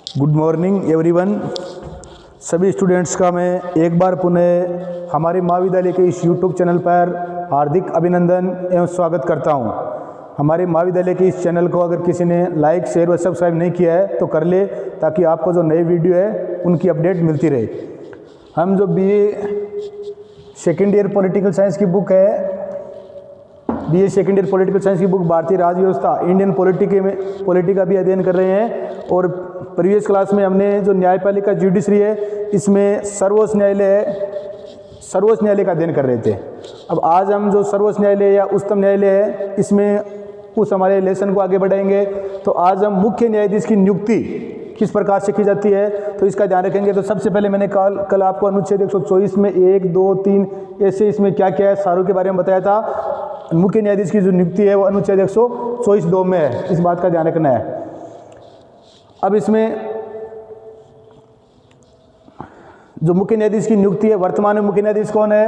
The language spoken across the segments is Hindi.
Good morning everyone. सभी स्टूडेंट्स का मैं एक बार पुनः हमारे महाविद्यालय के इस यूट्यूब चैनल पर हार्दिक अभिनंदन एवं स्वागत करता हूं। हमारे महाविद्यालय के इस चैनल को अगर किसी ने लाइक, शेयर व सब्सक्राइब नहीं किया है तो कर ले, ताकि आपको जो नई वीडियो है उनकी अपडेट मिलती रहे। हम जो BA second year political science की बुक है, BA second year political science की बुक भारतीय राज्य व्यवस्था इंडियन पॉलिटी का भी अध्ययन कर रहे हैं। और प्रीवियस क्लास में हमने जो न्यायपालिका जुडिशरी है, इसमें सर्वोच्च न्यायालय का अध्ययन कर रहे थे। अब आज हम जो सर्वोच्च न्यायालय या उच्चतम न्यायालय है, इसमें उस हमारे लेसन को आगे बढ़ाएंगे। तो आज हम मुख्य न्यायाधीश की नियुक्ति किस प्रकार से की जाती है तो इसका ध्यान रखेंगे। तो सबसे पहले मैंने कल आपको अनुच्छेद 124 में 1, 2, 3 ऐसे इसमें क्या क्या है सारों के बारे में बताया था। मुख्य न्यायाधीश की जो नियुक्ति है वो अनुच्छेद 124(2) में है, इस बात का ध्यान रखना है। अब इसमें जो मुख्य न्यायाधीश की नियुक्ति है, वर्तमान में मुख्य न्यायाधीश कौन है?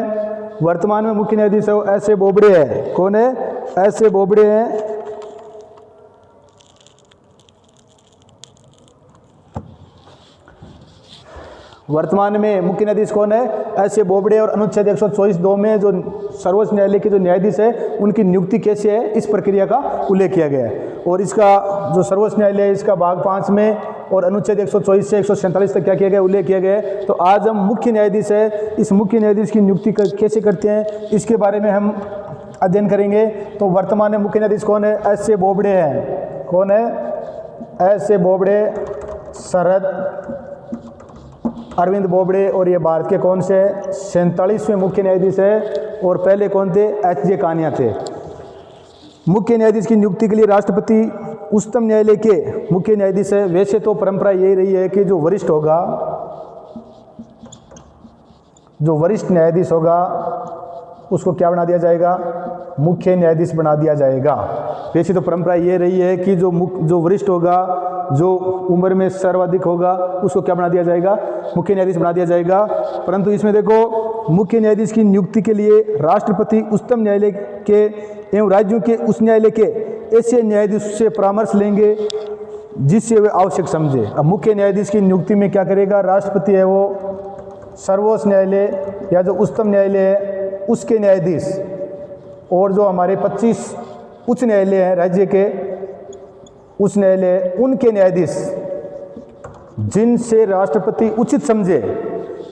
वर्तमान में मुख्य न्यायाधीश है वो S.A. बोबड़े है। कौन है? S.A. बोबड़े है। वर्तमान में मुख्य न्यायाधीश कौन है? S.A. बोबड़े। और अनुच्छेद 124(2) में जो सर्वोच्च न्यायालय के जो न्यायाधीश है उनकी नियुक्ति कैसे है, इस प्रक्रिया का उल्लेख किया गया है। और इसका जो सर्वोच्च न्यायालय है, इसका भाग 5 में और अनुच्छेद 124 से 147 तक क्या किया गया, उल्लेख किया गया है। तो आज हम मुख्य न्यायाधीश है, इस मुख्य न्यायाधीश की नियुक्ति कैसे करते हैं, इसके बारे में हम अध्ययन करेंगे। तो वर्तमान में मुख्य न्यायाधीश कौन है? S.A. बोबड़े हैं। कौन है? S.A. बोबड़े, शरद अरविंद बोबड़े। और ये भारत के कौन से 47वें मुख्य न्यायाधीश है। और पहले कौन थे? H.J. कानिया थे। मुख्य न्यायाधीश की नियुक्ति के लिए राष्ट्रपति उच्चतम न्यायालय के मुख्य न्यायाधीश है। वैसे तो परंपरा यही रही है कि जो वरिष्ठ न्यायाधीश होगा उसको क्या बना दिया जाएगा? मुख्य न्यायाधीश बना दिया जाएगा। वैसे तो परंपरा ये रही है कि जो वरिष्ठ होगा, जो उम्र में सर्वाधिक होगा, उसको क्या बना दिया जाएगा? मुख्य न्यायाधीश बना दिया जाएगा। परंतु इसमें देखो, मुख्य न्यायाधीश की नियुक्ति के लिए राष्ट्रपति उच्चतम न्यायालय के एवं राज्यों के उच्च न्यायालय के ऐसे न्यायाधीश से परामर्श लेंगे जिससे वे आवश्यक समझे। अब मुख्य न्यायाधीश की नियुक्ति में क्या करेगा? राष्ट्रपति है वो सर्वोच्च न्यायालय या जो उच्चतम न्यायालय है उसके न्यायाधीश, और जो हमारे 25 उच्च न्यायालय हैं राज्य के उच्च न्यायालय, उनके न्यायाधीश जिनसे राष्ट्रपति उचित समझे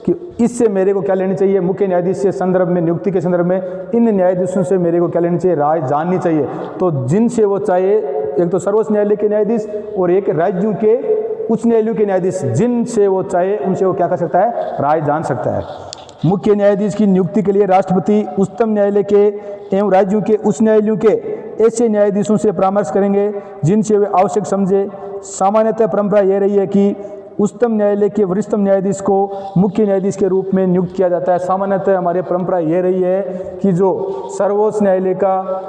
कि इससे मेरे को क्या लेनी चाहिए, मुख्य न्यायाधीश से संदर्भ में, नियुक्ति के संदर्भ में इन न्यायाधीशों से मेरे को क्या लेनी चाहिए, राय जाननी चाहिए। तो जिनसे वो चाहे, एक तो सर्वोच्च न्यायालय के न्यायाधीश और एक राज्यों के उच्च न्यायालयों के न्यायाधीश, जिनसे वो चाहे उनसे वो क्या कर सकता है, राय जान सकता है। मुख्य न्यायाधीश की नियुक्ति के लिए राष्ट्रपति उच्चतम न्यायालय के एवं राज्यों के उच्च न्यायालयों के ऐसे न्यायाधीशों से परामर्श करेंगे जिनसे वे आवश्यक समझे। सामान्यतः परंपरा यह रही है कि उच्चतम न्यायालय के वरिष्ठतम न्यायाधीश को मुख्य न्यायाधीश के रूप में नियुक्त किया जाता है। सामान्यतः हमारी परंपरा यह रही है कि जो सर्वोच्च न्यायालय का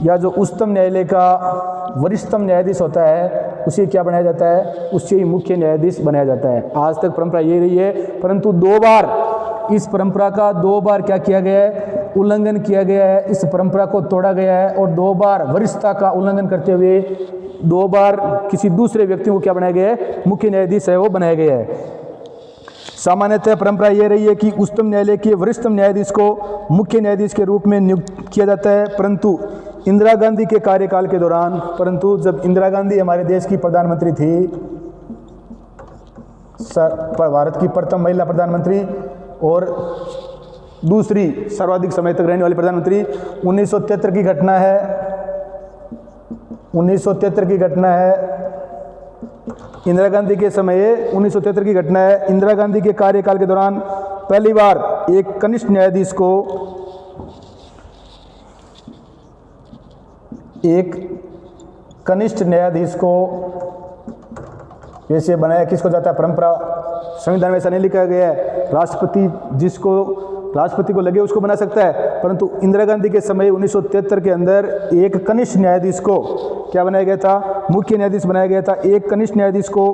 या जो उच्चतम न्यायालय का वरिष्ठतम न्यायाधीश होता है उसे क्या बनाया जाता है, उससे ही मुख्य न्यायाधीश बनाया जाता है। आज तक परंपरा ये रही है, परंतु इस परंपरा का 2 बार क्या किया गया है, उल्लंघन किया गया है। इस परंपरा को तोड़ा गया है और 2 बार वरिष्ठता का उल्लंघन करते हुए 2 बार किसी दूसरे व्यक्ति को क्या बनाया गया है, मुख्य न्यायाधीश है वो बनाया गया है। सामान्यतः परंपरा यह रही है कि उच्चतम न्यायालय के वरिष्ठतम न्यायाधीश को मुख्य न्यायाधीश के रूप में नियुक्त किया जाता है। परंतु इंदिरा गांधी के कार्यकाल के दौरान, जब इंदिरा गांधी हमारे देश की प्रधानमंत्री थी, भारत की प्रथम महिला प्रधानमंत्री और दूसरी सर्वाधिक समय तक रहने वाली प्रधानमंत्री, 1973 की घटना है। 1973 की घटना है, इंदिरा गांधी के समय 1973 की घटना है। इंदिरा गांधी के कार्यकाल के दौरान पहली बार एक कनिष्ठ न्यायाधीश को वैसे बनाया। किसको जाता है, परंपरा संविधान में ऐसा नहीं लिखा गया है, राष्ट्रपति को लगे उसको बना सकता है। परंतु इंदिरा गांधी के समय 1973 के अंदर एक कनिष्ठ न्यायाधीश को क्या बनाया गया था, मुख्य न्यायाधीश बनाया गया था। एक कनिष्ठ न्यायाधीश को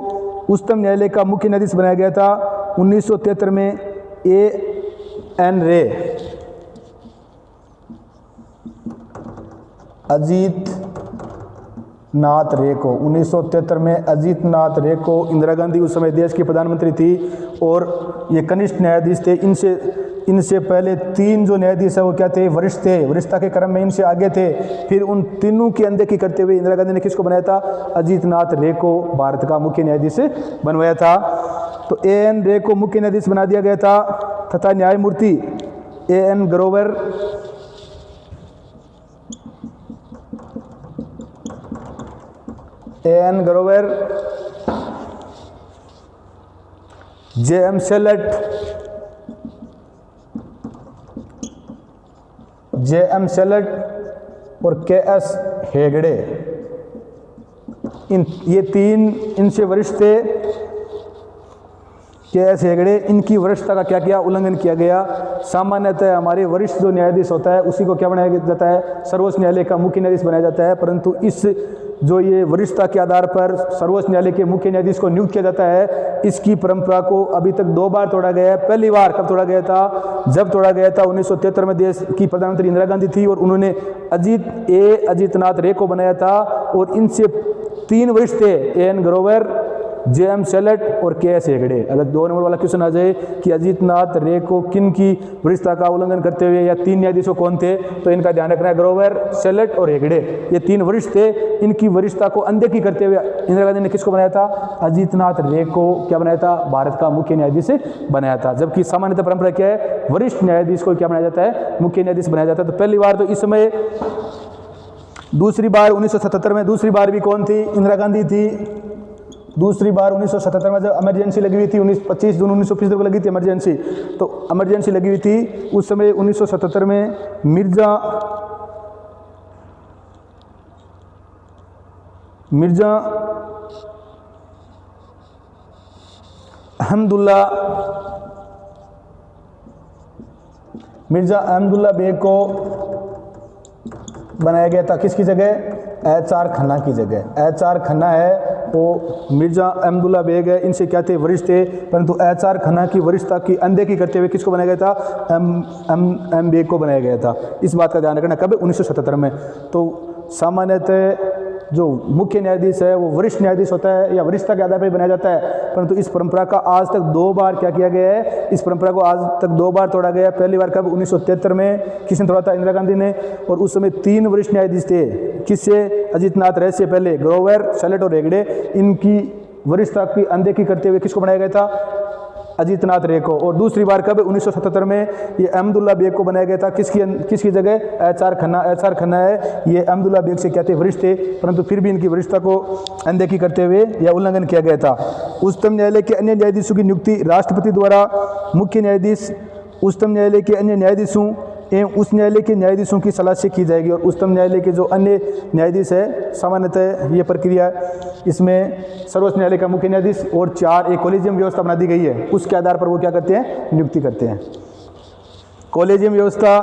उच्चतम न्यायालय का मुख्य न्यायाधीश बनाया गया था 1973 में। A.N. रे, अजीत नाथ रे को 1973 में अजीत नाथ रे को, इंदिरा गांधी उस समय देश की प्रधानमंत्री थी और ये कनिष्ठ न्यायाधीश थे। इनसे पहले 3 जो न्यायाधीश है वो क्या थे, वरिष्ठ थे, वरिष्ठता के क्रम में इनसे आगे थे। फिर उन तीनों की अनदेखी करते हुए इंदिरा गांधी ने किसको बनाया था, अजीत नाथ रे को भारत का मुख्य न्यायाधीश बनवाया था। तो AN रे को मुख्य न्यायाधीश बना दिया गया था तथा न्यायमूर्ति AN ग्रोवर JM सेलट और KS हेगड़े, ये 3 इनसे वरिष्ठ थे। KS हेगड़े, इनकी वरिष्ठता का क्या किया, उल्लंघन किया गया। सामान्यतः हमारे वरिष्ठ जो न्यायाधीश होता है उसी को क्या बनाया जाता है, सर्वोच्च न्यायालय का मुख्य न्यायाधीश बनाया जाता है। परंतु इस जो ये वरिष्ठता के आधार पर सर्वोच्च न्यायालय के मुख्य न्यायाधीश को नियुक्त किया जाता है, इसकी परंपरा को अभी तक 2 बार तोड़ा गया है। पहली बार कब तोड़ा गया था, जब तोड़ा गया था 1973 में देश की प्रधानमंत्री इंदिरा गांधी थी और उन्होंने अजीत नाथ रे को बनाया था और इनसे 3 वरिष्ठ थे, AN ग्रोवर, JM सेलट और KS हेगड़े। अगर 2 नंबर वाला क्वेश्चन आ जाए कि अजीत नाथ रे को किन की वरिष्ठता का उल्लंघन करते हुए या 3 न्यायाधीशों कौन थे, तो इनका ध्यान रखना है, ग्रोवर, सेलट और हेगड़े, ये 3 वरिष्ठ थे। इनकी वरिष्ठता को अनदेखी करते हुए इंदिरा गांधी ने किसको बनाया था, अजीत नाथ रे को क्या बनाया था, भारत का मुख्य न्यायाधीश बनाया था। जबकि सामान्यतः परंपरा क्या है, वरिष्ठ न्यायाधीश को क्या बनाया जाता है, मुख्य न्यायाधीश बनाया जाता है। तो पहली बार तो इस समय, दूसरी बार 1977 में, दूसरी बार भी कौन थी, इंदिरा गांधी थी। दूसरी बार 1977 में जब इमरजेंसी लगी हुई थी, 25 जून 1975 को लगी थी इमरजेंसी, तो इमरजेंसी लगी हुई थी उस समय 1977 में मिर्जा अहमदुल्ला बेग को बनाया गया था, किसकी जगह, HR खन्ना की जगह। HR खन्ना है वो मिर्जा अहमदुल्ला बेग है, इनसे क्या थे, वरिष्ठ थे। परंतु HR खन्ना की वरिष्ठता की अनदेखी करते हुए किसको बनाया गया था, M बेग को बनाया गया था। इस बात का ध्यान रखना, कब, 1977 में। तो सामान्यतः जो मुख्य न्यायाधीश है वो वरिष्ठ न्यायाधीश होता है या वरिष्ठता के आधार पर बनाया जाता है। परंतु इस परंपरा का आज तक 2 बार क्या किया गया है, इस परंपरा को आज तक 2 बार तोड़ा गया है। पहली बार कब, 1973 में, किसने तोड़ा था, इंदिरा गांधी ने। और उस समय 3 वरिष्ठ न्यायाधीश थे, किससे, अजीत नाथ रे से पहले ग्रोवर, सेलट और हेगड़े, इनकी वरिष्ठता की अनदेखी करते हुए किसको बनाया गया था, अजीत नाथ रे को। और दूसरी बार कब, 1977 में ये अहमदुल्ला बेग को बनाया गया था, किसकी जगह, HR खन्ना है, ये अहमदुल्ला बेग से क्या थे, वरिष्ठ थे। परंतु फिर भी इनकी वरिष्ठता को अनदेखी करते हुए या उल्लंघन किया गया था। उच्चतम न्यायालय के अन्य न्यायाधीशों की नियुक्ति राष्ट्रपति द्वारा मुख्य न्यायाधीश उच्चतम न्यायालय के अन्य न्यायाधीशों एवं उस न्यायालय के न्यायाधीशों की सलाह से की जाएगी। और उच्चतम न्यायालय के जो अन्य न्यायाधीश है, सामान्यतः ये प्रक्रिया, इसमें सर्वोच्च न्यायालय का मुख्य न्यायाधीश और 4 एक कॉलेजियम व्यवस्था बना दी गई है, उसके आधार पर वो क्या करते हैं, नियुक्ति करते हैं। कॉलेजियम व्यवस्था,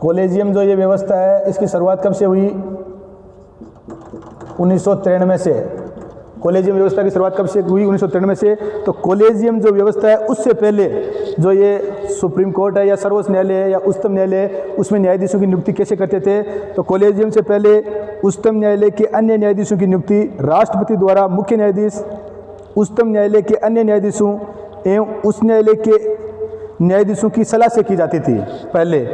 कॉलेजियम जो ये व्यवस्था है इसकी शुरुआत कब से हुई, 1993 से। कॉलेजियम व्यवस्था की शुरुआत कब से हुई, 1993 से। तो कॉलेजियम जो व्यवस्था है उससे पहले जो ये सुप्रीम कोर्ट है या सर्वोच्च न्यायालय है या उच्चतम न्यायालय है, उसमें न्यायाधीशों की नियुक्ति कैसे करते थे। तो कॉलेजियम से पहले उच्चतम न्यायालय के अन्य न्यायाधीशों की नियुक्ति राष्ट्रपति द्वारा मुख्य न्यायाधीश, उच्चतम न्यायालय के अन्य न्यायाधीशों एवं उस न्यायालय के न्यायाधीशों की सलाह से की जाती थी पहले,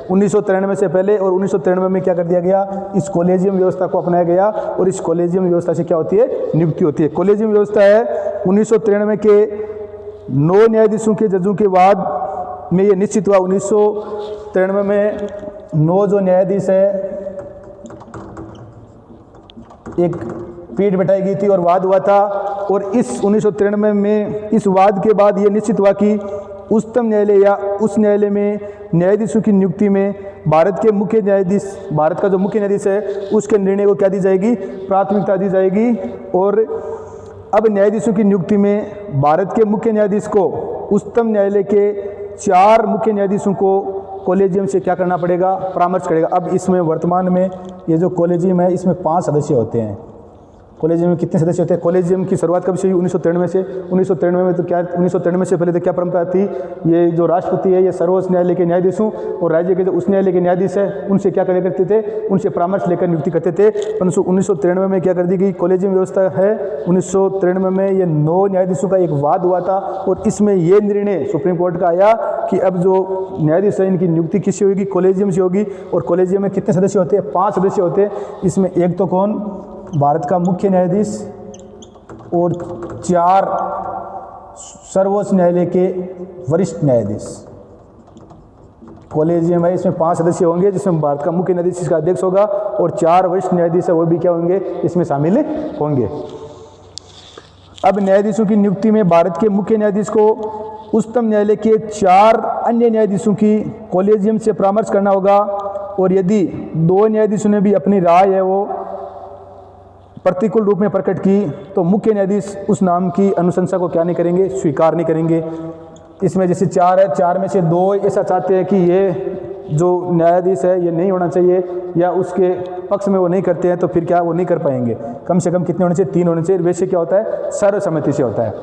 1993 से पहले। और 1993 में क्या कर दिया गया, इस कॉलेजियम व्यवस्था को अपनाया गया और इस कॉलेजियम व्यवस्था से क्या होती है, नियुक्ति होती है। कॉलेजियम व्यवस्था है 1993 के 9 न्यायाधीशों के जजों के बाद में ये निश्चित हुआ। 1993 में 9 जो न्यायाधीश है, एक पीठ बैठाई गई थी और वाद हुआ था। और इस 1993 में इस वाद के बाद ये निश्चित हुआ कि उच्चतम न्यायालय या उस न्यायालय में न्यायाधीशों की नियुक्ति में भारत के मुख्य न्यायाधीश, भारत का जो मुख्य न्यायाधीश है उसके निर्णय को क्या दी जाएगी, प्राथमिकता दी जाएगी। और अब न्यायाधीशों की नियुक्ति में भारत के मुख्य न्यायाधीश को उच्चतम न्यायालय के 4 मुख्य न्यायाधीशों को कॉलेजियम से क्या करना पड़ेगा, परामर्श करेगा। अब इसमें वर्तमान में ये जो कॉलेजियम है इसमें 5 सदस्य होते हैं, कॉलेजियम में कितने सदस्य होते हैं? कॉलेजियम की शुरुआत कब से हुई? 1993 से। 1993 में तो क्या, 1993 से पहले तो क्या परंपरा थी? ये जो राष्ट्रपति है ये सर्वोच्च न्यायालय के न्यायाधीश हूँ, और राज्य के जो उच्च न्यायालय के न्यायाधीश है उनसे क्या करया करते थे? उनसे परामर्श लेकर नियुक्ति करते थे। परंतु 1993 में क्या कर दी गई? कॉलेजियम व्यवस्था है 1993 में ये 9 न्यायाधीशों का एक वाद हुआ था, और इसमें ये निर्णय सुप्रीम कोर्ट का आया कि अब जो न्यायाधीश है इनकी नियुक्ति किससे होगी? कॉलेजियम से होगी। और कॉलेजियम में कितने सदस्य होते हैं? 5 सदस्य होते हैं। इसमें एक तो कौन? भारत का मुख्य न्यायाधीश और 4 सर्वोच्च न्यायालय के वरिष्ठ न्यायाधीश। कॉलेजियम है, इसमें 5 सदस्य होंगे, जिसमें भारत का मुख्य न्यायाधीश इसका अध्यक्ष होगा, और 4 वरिष्ठ न्यायाधीश है वो भी क्या होंगे? इसमें शामिल होंगे। अब न्यायाधीशों की नियुक्ति में भारत के मुख्य न्यायाधीश को उच्चतम न्यायालय के 4 अन्य न्यायाधीशों की कॉलेजियम से परामर्श करना होगा, और यदि 2 न्यायाधीशों ने भी अपनी राय है वो प्रतिकूल रूप में प्रकट की, तो मुख्य न्यायाधीश उस नाम की अनुशंसा को क्या नहीं करेंगे? स्वीकार नहीं करेंगे। इसमें जैसे 4 है, 4 में से 2 ऐसा चाहते हैं कि ये जो न्यायाधीश है ये नहीं होना चाहिए, या उसके पक्ष में वो नहीं करते हैं, तो फिर क्या वो नहीं कर पाएंगे। कम से कम कितने होने चाहिए? 3 होने चाहिए। वैसे क्या होता है? सर्वसम्मति से होता है।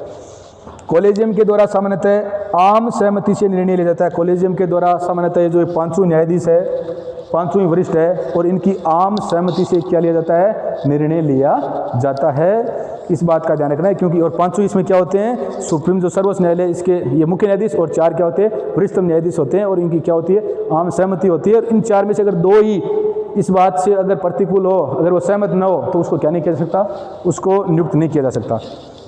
कॉलेजियम के द्वारा सामान्यतः आम सहमति से निर्णय लिया जाता है। कॉलेजियम के द्वारा सामान्यतः जो 5 न्यायाधीश है, 5 वरिष्ठ है, और इनकी आम सहमति से क्या लिया जाता है? निर्णय लिया जाता है। इस बात का ध्यान रखना है, क्योंकि और 5 इसमें क्या होते हैं? सुप्रीम जो सर्वोच्च न्यायालय इसके ये मुख्य न्यायाधीश, और 4 क्या होते हैं? वरिष्ठतम न्यायाधीश होते हैं, और इनकी क्या होती है? आम सहमति होती है। और इन 4 में से अगर 2 ही इस बात से अगर प्रतिकूल हो, अगर वो सहमत न हो, तो उसको क्या नहीं किया जा सकता? उसको नियुक्त नहीं किया जा सकता।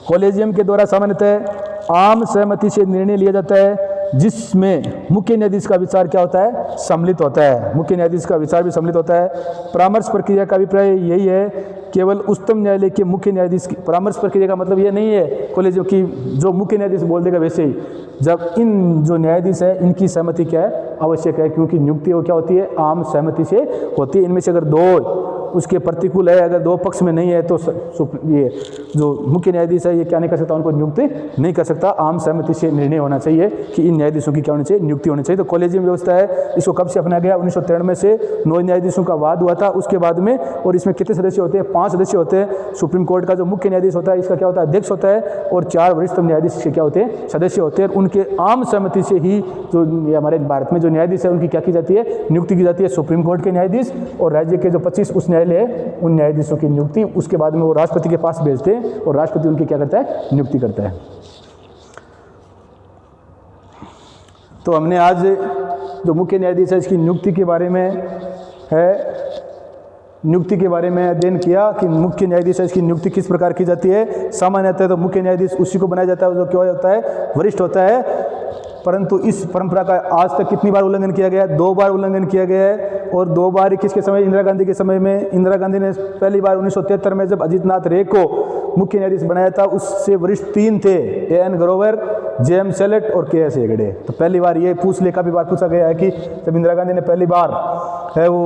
कॉलेजियम के द्वारा सामान्यतः आम सहमति से निर्णय लिया जाता है, जिसमें मुख्य न्यायाधीश का विचार क्या होता है? सम्मिलित होता है। मुख्य न्यायाधीश का विचार भी सम्मिलित होता है। परामर्श प्रक्रिया का अभिप्राय यही है, केवल उच्चतम न्यायालय के मुख्य न्यायाधीश की परामर्श प्रक्रिया का मतलब ये नहीं है कॉलेजियम की जो मुख्य न्यायाधीश बोल देगा वैसे ही, जब इन जो न्यायाधीश है इनकी सहमति क्या है? आवश्यक है, क्योंकि नियुक्ति वो क्या होती है? आम सहमति से होती है। इनमें से अगर 2 उसके प्रतिकूल है, अगर 2 पक्ष में नहीं है, तो ये जो मुख्य न्यायाधीश है ये क्या नहीं कर सकता? उनको नियुक्त नहीं कर सकता। आम सहमति से निर्णय होना चाहिए कि इन न्यायाधीशों की क्या होनी चाहिए? नियुक्ति होनी चाहिए। तो कॉलेजियम व्यवस्था है, इसको कब से अपनाया गया? 1993 से 9 न्यायाधीशों का वाद हुआ था उसके बाद में। और इसमें कितने सदस्य होते हैं? 5 सदस्य होते हैं। सुप्रीम कोर्ट का जो मुख्य न्यायाधीश होता है इसका क्या होता है? अध्यक्ष होता है, और 4 वरिष्ठतम न्यायाधीश के क्या होते हैं? सदस्य होते हैं। उनके आम सहमति से ही जो हमारे भारत में जो न्यायाधीश है उनकी क्या की जाती है? नियुक्ति की जाती है। सुप्रीम कोर्ट के न्यायाधीश और राज्य के जो 25 उच्च न्यायालय है उन न्यायाधीशों की नियुक्ति उसके बाद में वो राष्ट्रपति के पास भेजते हैं, और राष्ट्रपति उनकी क्या करता है? नियुक्ति करता है। तो हमने आज जो मुख्य न्यायाधीश है इसकी नियुक्ति के बारे में नियुक्ति के बारे में अध्ययन किया कि मुख्य न्यायाधीश है इसकी नियुक्ति किस प्रकार की जाती है। सामान्यतः तो मुख्य न्यायाधीश उसी को बनाया जाता है जो क्या होता है? वरिष्ठ होता है। परंतु इस परंपरा का आज तक कितनी बार उल्लंघन किया गया? 2 बार उल्लंघन किया गया है, और 2 बार किसके समय? इंदिरा गांधी के समय में। इंदिरा गांधी ने पहली बार 1973 में जब अजित नाथ रे को मुख्य न्यायाधीश बनाया था, उससे वरिष्ठ 3 थे, A.N. ग्रोवर, J.M. सेलेट और K.S. हेगड़े। तो पहली बार ये का भी बार पूछा गया है कि जब इंदिरा गांधी ने पहली बार है वो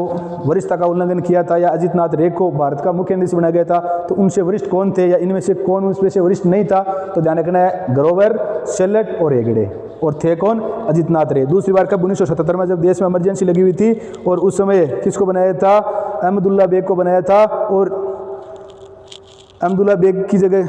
वरिष्ठता का उल्लंघन किया था, या अजित नाथ रे को भारत का मुख्य न्यायाधीश बनाया गया था, तो उनसे वरिष्ठ कौन थे, या इनमें से कौन उसमें से वरिष्ठ नहीं था? तो ध्यान रखना है, ग्रोवर, सेलेट और हेगड़े। और थे कौन? अजित नाथ रे। दूसरी बार कब? 1977 में, जब देश में इमरजेंसी लगी हुई थी, और उस समय किसको बनाया था? अहमदुल्ला बेग को बनाया था, और अहमदुल्ला बेग की जगह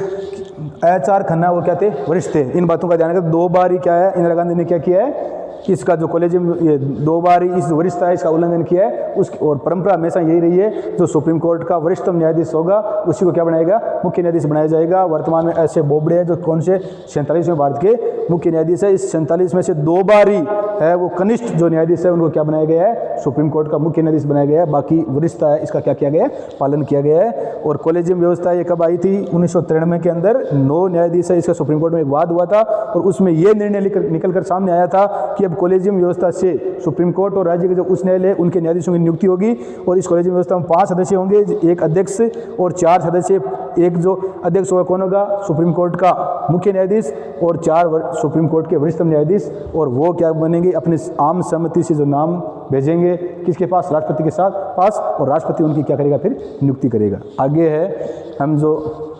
HR खन्ना वो क्या थे? वरिष्ठ थे। इन बातों का ध्यान रखना। 2 बार ही क्या है? इंदिरा गांधी ने क्या किया है? इसका जो कॉलेजियम ये 2 बार इस वरिष्ठता है इसका उल्लंघन किया है। उस और परंपरा हमेशा यही रही है, जो सुप्रीम कोर्ट का वरिष्ठतम न्यायाधीश होगा उसी को क्या बनाएगा? मुख्य न्यायाधीश बनाया जाएगा। वर्तमान में ऐसे बोबड़े हैं जो कौन से? 47वें भारत के मुख्य न्यायाधीश है। इस 47 में से 2 बार ही है वो कनिष्ठ जो न्यायाधीश है उनको क्या बनाया गया है? सुप्रीम कोर्ट का मुख्य न्यायाधीश बनाया गया है। बाकी वरिष्ठता है इसका क्या किया गया है? पालन किया गया है। और कॉलेजियम व्यवस्था ये कब आई थी? 1993 के अंदर 9 न्यायाधीश है इसका सुप्रीम कोर्ट में एक वाद हुआ था, और उसमें ये निर्णय निकल कर सामने आया था कि अब कॉलेजियम व्यवस्था से सुप्रीम कोर्ट और राज्य के जो उच्च न्यायालय उनके न्यायाधीशों की नियुक्ति होगी। और इस कॉलेजियम व्यवस्था में 5 सदस्य होंगे, एक अध्यक्ष और 4 सदस्य। एक जो अध्यक्ष होगा कौन होगा? सुप्रीम कोर्ट का मुख्य न्यायाधीश, और 4 सुप्रीम कोर्ट के वरिष्ठतम न्यायाधीश। और वो क्या बनेंगे? अपने आम सहमति से जो नाम भेजेंगे किसके पास? राष्ट्रपति के पास, और राष्ट्रपति उनकी क्या करेगा? फिर नियुक्ति करेगा। आगे है हम जो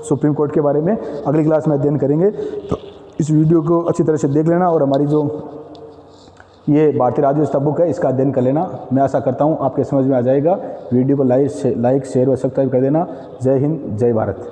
सुप्रीम कोर्ट के बारे में अगली क्लास में अध्ययन करेंगे। तो इस वीडियो को अच्छी तरह से देख लेना, और हमारी जो ये भारतीय राज्य व्यवस्था बुक है इसका अध्ययन कर लेना। मैं आशा करता हूँ आपके समझ में आ जाएगा। वीडियो को लाइक शेयर और सब्सक्राइब कर देना। जय हिंद, जय भारत।